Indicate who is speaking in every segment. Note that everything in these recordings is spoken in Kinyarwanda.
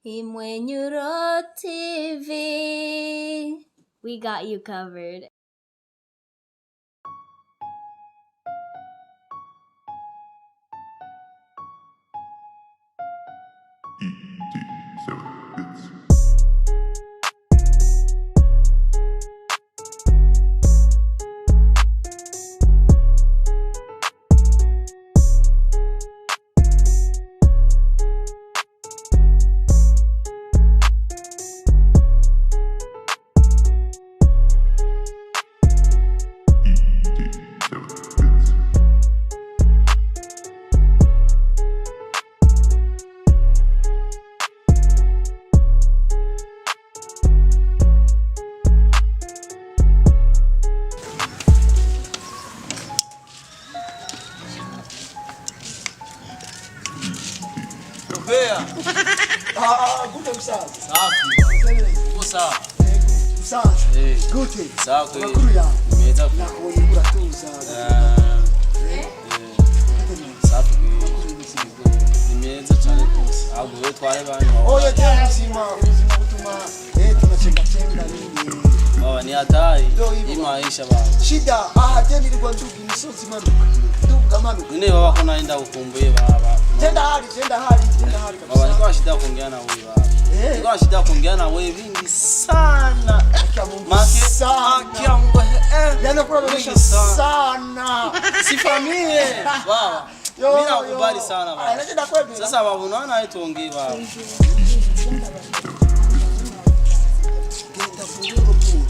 Speaker 1: Imwenyuro TV. We got you covered.
Speaker 2: Gute Usaz.
Speaker 3: Safi. Usa.
Speaker 2: Usaz. Gute.
Speaker 3: Safi.
Speaker 2: Makuru ya.
Speaker 3: Meza.
Speaker 2: Na kuonyesha tuza.
Speaker 3: Safi. Ni meza cyane rwose. Ahubwo we tware banyu.
Speaker 2: Oya ubuzima butuma tunachenga nini?
Speaker 3: Baba ni hatari. Hii maisha baba.
Speaker 2: Shida ahajeni nilikuwa ndugu misozi manuka. Ndugu manuka.
Speaker 3: Nene baba kuna enda kukumbuye baba.
Speaker 2: Tenda hali kabisa.
Speaker 3: Baba nilikuwa shida kuongea na wewe baba. Nilikuwa shida kuongea na wewe vingi sana.
Speaker 2: Yana kuelewesha sana.
Speaker 3: Si familia baba. Mimi nakubali sana baba.
Speaker 2: Anachenda kweli.
Speaker 3: Sasa baba unaona hii tuongee baba.
Speaker 2: Genda funguro tu.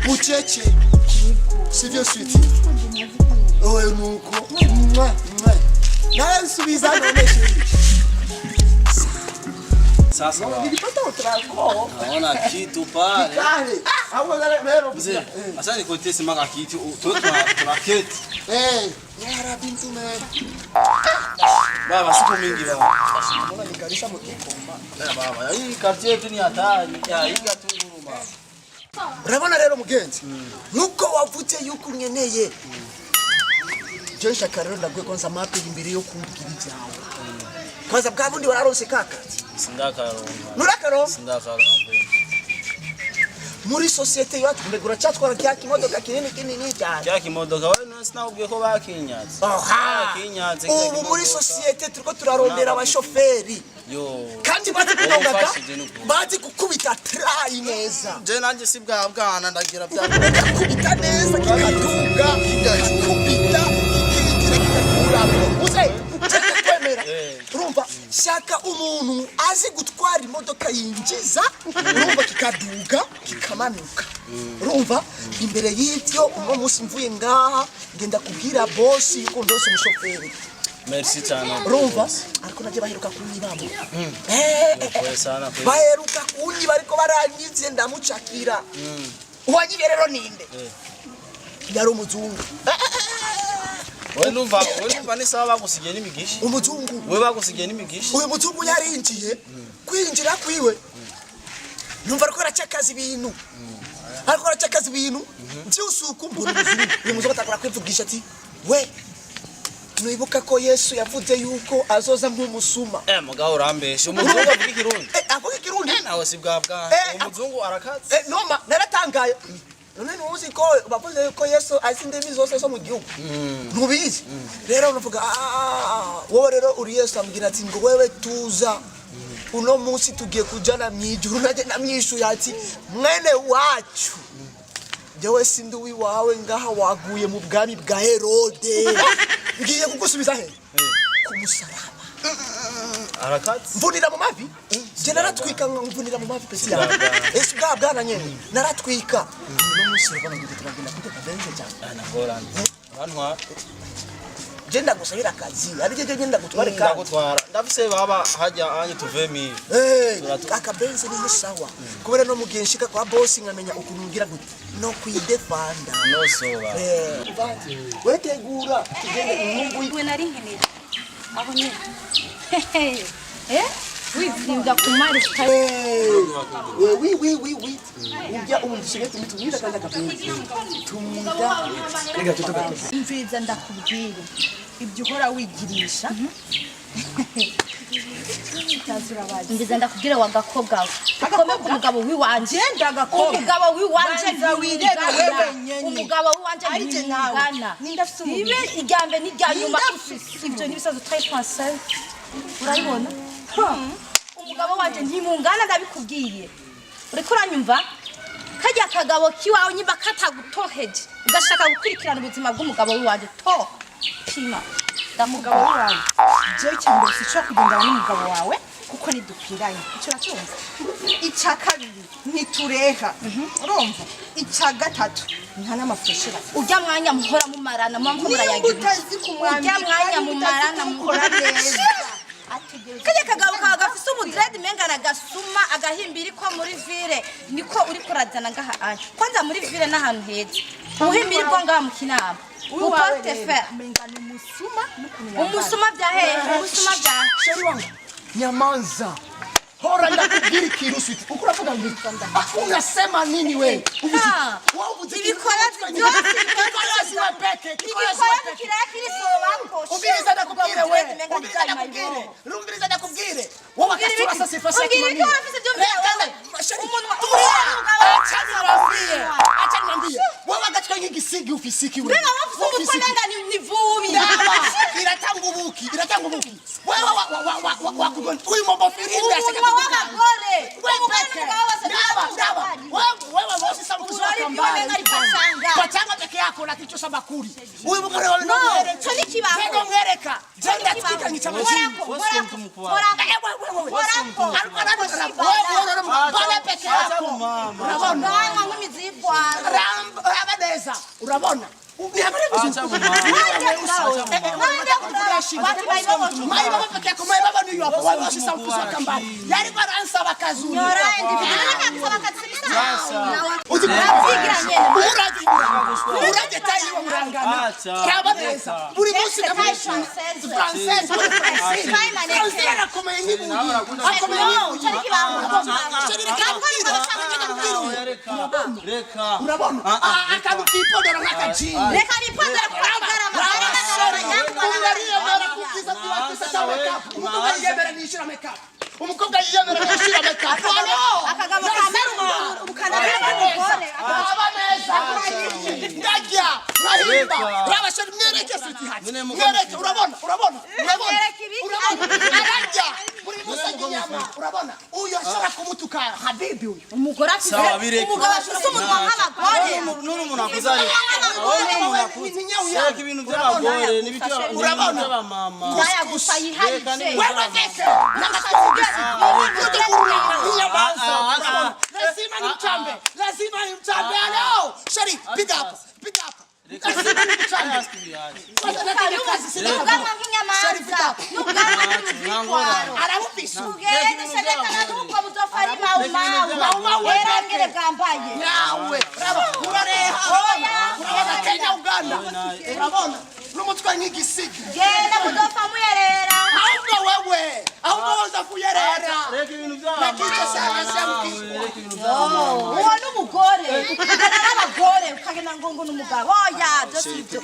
Speaker 2: Mucheche. Sivyo sweetie. Oye nuko. Na nsubiza naoneshe.
Speaker 3: Sasa
Speaker 2: nilipata utrako.
Speaker 3: Naona kitu pale.
Speaker 2: Kale. Hapo leo
Speaker 3: mzee. Sasa niko tesi maka kitu. Tunaketi.
Speaker 2: Yara bintu me.
Speaker 3: Baba siku mingi baba.
Speaker 2: Mbona nikarisha mtukoma.
Speaker 3: Baba, hii quartier yetu ni hatari. Ya hii gatunguru baba.
Speaker 2: Urabona rero mugenzi. Nuko wavute yuko nyeneye. Joisha karero ndagwe kwanza mapi imbere yo kumbwira ibyawe. Kwanza bwa bundi wararose kaka.
Speaker 3: Sindakaronga.
Speaker 2: Nurakaro?
Speaker 3: Sindakaronga.
Speaker 2: Muri societe yacu mbegura cyatwara kya kimodoka kinini cyane.
Speaker 3: Kya kimodoka wewe none sinabwiye ko bakinyatse. Bakinyatse.
Speaker 2: Ubu muri societe turiko turarondera abashoferi.
Speaker 3: Yo.
Speaker 2: Kandi bazi kunongaga. Bazi gukubita try neza.
Speaker 3: Je nanje si bwana ndagira bya.
Speaker 2: Kubita neza kikaduga, kikakubita, kikakura. Uze, kwemera. Urumva shaka umuntu azi gutwara imodoka yinjiza, urumva kikaduga, kikamanuka. Urumva imbere y'ibyo uno munsi mvuye ngaha ngenda kubwira boss yuko ndose umushoferi.
Speaker 3: Merci cyane.
Speaker 2: Urumva ariko naje baheruka kunyibamo.
Speaker 3: Sana kwe.
Speaker 2: Baheruka kunyiba ariko baranyize ndamucakira. Uwanyibe rero ninde? Yari umuzungu.
Speaker 3: Wewe numva ni sawa bagusigiye n'imigisha.
Speaker 2: Umuzungu.
Speaker 3: Wewe bagusigiye n'imigisha.
Speaker 2: Uyu muzungu yarinjiye kwinjira kwiwe. Numva ariko aracakaza ibintu. Ariko aracakaza ibintu. Byusuku mbona umuzungu. Uyu muzungu atakora kwivugisha ati we Nuibuka ko Yesu yavuze yuko azoza nk'umusuma.
Speaker 3: Mugabo urambeshe. Umuzungu avuga ikirundi.
Speaker 2: Avuga ikirundi?
Speaker 3: Nawe si bwabwa. Umuzungu arakatse.
Speaker 2: Noma naratangaye. None nuzi ko bavuze ko Yesu azindemi zose zo mu gihugu. Ntubizi. Rero unavuga wowe rero uri Yesu ambwira ati ngo wewe tuza. Uno munsi tugiye kujana mwijuru naje namyishu yati mwene wacu. Jewe sinduwi wawe ngaha waguye mu bwami bwa Herode. Ngiye kugusubiza he? Kumusaraba.
Speaker 3: Arakatse.
Speaker 2: Mvunira mu mavi? Je naratwika mvunira mu mavi pesi ya. Ese bwana nyene naratwika. No musi rubana ngite turagenda kute kabenze cyane.
Speaker 3: Nahora. Bantwa.
Speaker 2: Je ndagusabira akazi. Ari je ngenda gutware ka.
Speaker 3: Ndagutwara. Ndafise baba hajya anye tuvemi.
Speaker 2: Akabenze ni sawa. Kubera no mugenshika kwa boss nkamenya ukuntu ngira gute. No kwidefanda.
Speaker 3: No soba.
Speaker 2: Wetegura tugende inungu
Speaker 1: Iwe nari nkeneye. Aho nyine. Wizinda kumari
Speaker 2: oui. Ujya umundishije tumida kandi akabenzi. Tumida. Rega tutoka.
Speaker 4: Imviza ndakubwira. Ibyo uhora wigirisha.
Speaker 1: Ngize ndakubwire wa gakobwa we. Ukome ku mugabo wiwanje. Umugabo wiwanje umugabo wiwanje ntungana. Ibe igambe n'iryanyuma ivyo nibisazo très français. Urayibona? Umugabo wanje ntimungana ndabikubwiye. Uriko uranyumva? Kajya kagabo kiwawe nyimba katagutoheje. Ugashaka gukurikirana ubuzima bw'umugabo wiwanje to. Pima.
Speaker 4: Umugabo wawe je ikintu cyo kugendana n'umugabo wawe kuko nidupiranye icyo racyumva icya kabiri nitureha urumva icya gatatu nta n'amafreshera
Speaker 1: ujya mwanya muhora mumarana mwamko murayagira ujya mwanya mumarana muhora neza kajya kagabo kawe gafise umudred mengana gasuma agahimbiri ko muri ville niko uri kurazana ngaha anje kwanza muri ville n'ahantu heza uhimbiri bwo ngaha mu kinama upote fer
Speaker 4: mengana umusuma
Speaker 1: umusuma bya hehe umusuma bya
Speaker 2: sheri wangu nyamanza hora ndakubwira ikintu switi uko uravuga ngo unasema nini we
Speaker 1: ibikora byose
Speaker 2: wa peke
Speaker 1: ibikora bikira kiri sobako
Speaker 2: ubiriza ndakubwire we ubiriza ndakubwire wowe akasura sasa fasa kimani umunwa acha niambie wewe agatika nk'igisigi ufisiki we
Speaker 1: mbega wafuze ukonanga ni vubi
Speaker 2: iratanga ubuki wewe wakugona uyu mbobo firimbi ashaka
Speaker 1: w'abagore
Speaker 2: wewe bosi sabuza kambale patanga peke yako na kicho sabakuri uyu mugore wawe
Speaker 1: cyo nikibaho
Speaker 2: ngo mwereka jenda tikika ngichama urabona umukobwa yiyemera nishira makeup
Speaker 1: akagabo kamaru ukanabira umugore
Speaker 2: ndajya rahimba rabashari mwereke switi hati mwereke urabona arajya muri musaginyama urabona uyo ashaka kumutuka habibi uyu
Speaker 1: umugore afise umugabo afise umunwa nk'abagore
Speaker 3: n'umuntu akuzari shaka ibintu by'abagore n'ibyo by'abamama
Speaker 1: ndaya gusa yiharitse
Speaker 2: wewe teke lazima ni mtambe alo shari pick up lazima ni mtambe
Speaker 1: ugama nk'inyamanza ugama nk'imizitwaro
Speaker 2: aramupisu
Speaker 1: ugende shadekana n'ubwo buzofari mau erangere bwambaye
Speaker 2: nawe urareha urabona Kenya Uganda urabona n'umutwe nk'igisigi
Speaker 1: genda mudofa muyerera
Speaker 2: ahubwo wewe uza kuyerera
Speaker 3: reka ibintu by'abamama
Speaker 1: uwo n'umugore ukagana n'abagore ukagenda ngo n'umugabo oya byose ibyo